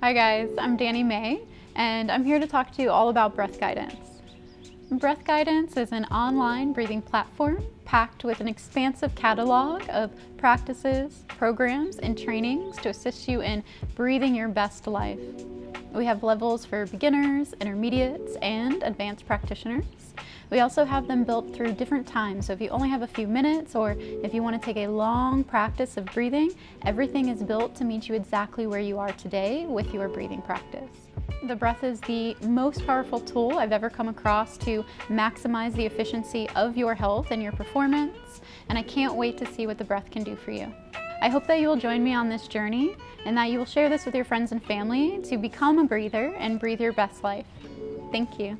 Hi guys, I'm Danny May, and I'm here to talk to you all about Breath Guidance. Breath Guidance is an online breathing platform packed with an expansive catalog of practices, programs, and trainings to assist you in breathing your best life. We have levels for beginners, intermediates, and advanced practitioners. We also have them built through different times, so if you only have a few minutes or if you want to take a long practice of breathing, everything is built to meet you exactly where you are today with your breathing practice. The breath is the most powerful tool I've ever come across to maximize the efficiency of your health and your performance, and I can't wait to see what the breath can do for you. I hope that you will join me on this journey and that you will share this with your friends and family to become a breather and breathe your best life. Thank you.